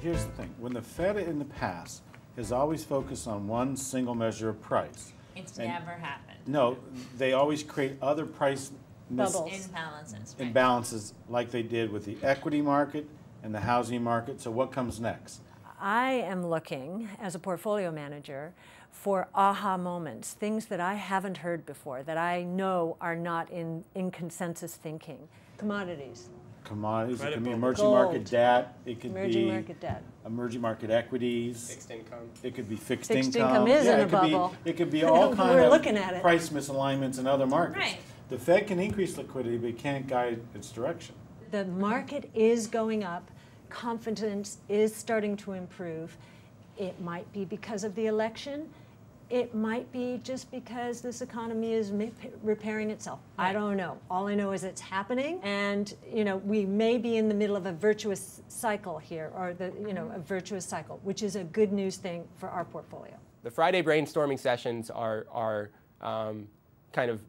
here's the thing. When the Fed in the past has always focused on one single measure of price. It's never happened. No, they always create other price imbalances like they did with the equity market and the housing market. So what comes next? I am looking, as a portfolio manager, for aha moments, things that I haven't heard before, that I know are not in consensus thinking. Commodities. Commodities, it could be emerging Gold. market debt, it could Emerging be market debt. emerging market equities. Fixed income. It could be fixed Fixed income. income is in a it could bubble. It could be all kind We're of looking at it. price misalignments in other markets. Right. The Fed can increase liquidity, but it can't guide its direction. The market is going up. Confidence is starting to improve. It might be because of the election. It might be just because this economy is repairing itself. I don't know. All I know is it's happening, and we may be in the middle of a virtuous cycle here, or a virtuous cycle, which is a good news thing for our portfolio. The Friday brainstorming sessions are kind of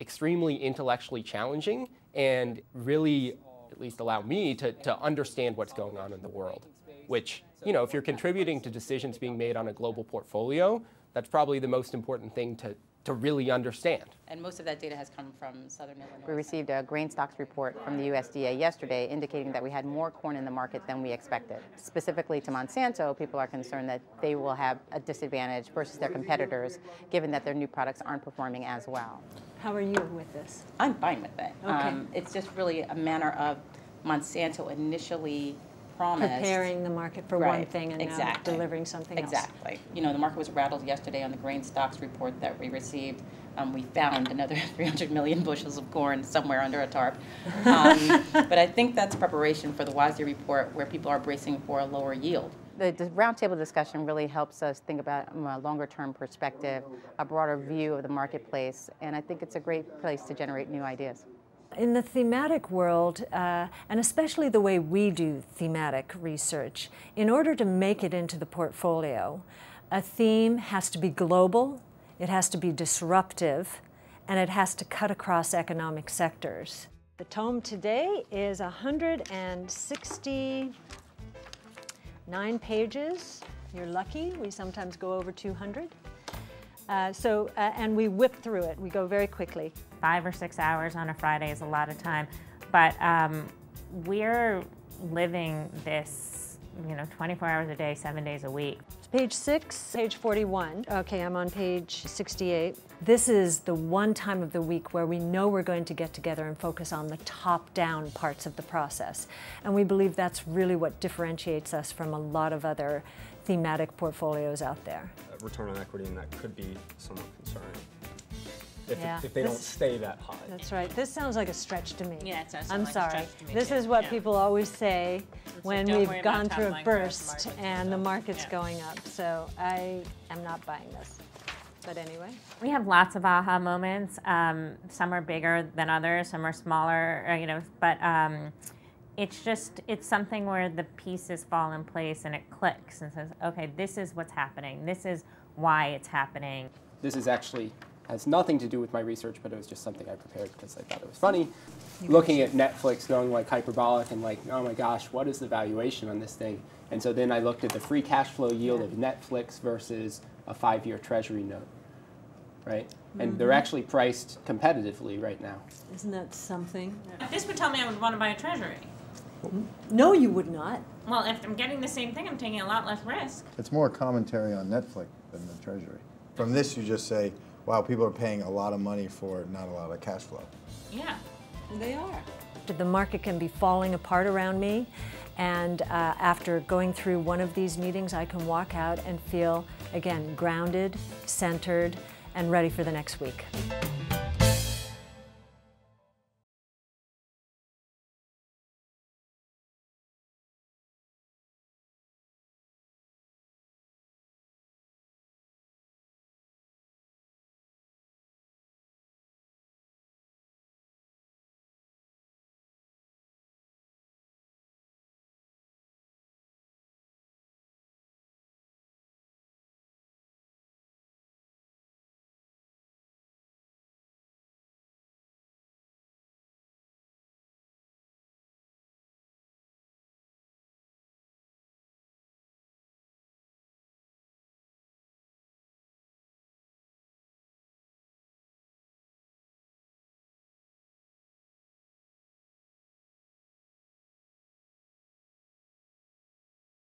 extremely intellectually challenging and really at least allow me to understand what's going on in the world, which, if you're contributing to decisions being made on a global portfolio, that's probably the most important thing to really understand. And most of that data has come from Southern Illinois. We received a grain stocks report from the USDA yesterday indicating that we had more corn in the market than we expected. Specifically to Monsanto, people are concerned that they will have a disadvantage versus their competitors, given that their new products aren't performing as well. How are you with this? I'm fine with it. Okay. It's just really a matter of Monsanto initially promised. Preparing the market for one thing and now delivering something else. Exactly. The market was rattled yesterday on the grain stocks report that we received. We found another 300 million bushels of corn somewhere under a tarp. But I think that's preparation for the WASDE report, where people are bracing for a lower yield. The roundtable discussion really helps us think about a longer-term perspective, a broader view of the marketplace, and I think it's a great place to generate new ideas. In the thematic world, and especially the way we do thematic research, in order to make it into the portfolio, a theme has to be global, it has to be disruptive, and it has to cut across economic sectors. The tome today is 169 pages. You're lucky. We sometimes go over 200. And we whip through it. We go very quickly. 5 or 6 hours on a Friday is a lot of time, but we're living this, 24 hours a day, 7 days a week. It's page 6, page 41. Okay, I'm on page 68. This is the one time of the week where we know we're going to get together and focus on the top-down parts of the process. And we believe that's really what differentiates us from a lot of other thematic portfolios out there. Return on equity, and that could be somewhat concerning if they don't stay that high. That's right. This sounds like a stretch to me. Yeah, it sounds I'm like sorry. a stretch to me This too. is what Yeah. people always say when don't we've worry gone about through a top-line growth burst markets and the market's Yeah. going up. So I am not buying this. But anyway. We have lots of aha moments. Some are bigger than others, some are smaller, but it's something where the pieces fall in place and it clicks and says, okay, this is what's happening. This is why it's happening. This has nothing to do with my research, but it was just something I prepared because I thought it was funny. Looking at Netflix, going like hyperbolic and like, oh my gosh, what is the valuation on this thing? And so then I looked at the free cash flow yield of Netflix versus a 5-year Treasury note, right? And they're actually priced competitively right now. Isn't that something? This would tell me I would want to buy a treasury. No, you would not. Well, if I'm getting the same thing, I'm taking a lot less risk. It's more commentary on Netflix than the Treasury. From this, you just say, wow, people are paying a lot of money for not a lot of cash flow. Yeah. They are. The market can be falling apart around me, and after going through one of these meetings, I can walk out and feel, again, grounded, centered, and ready for the next week.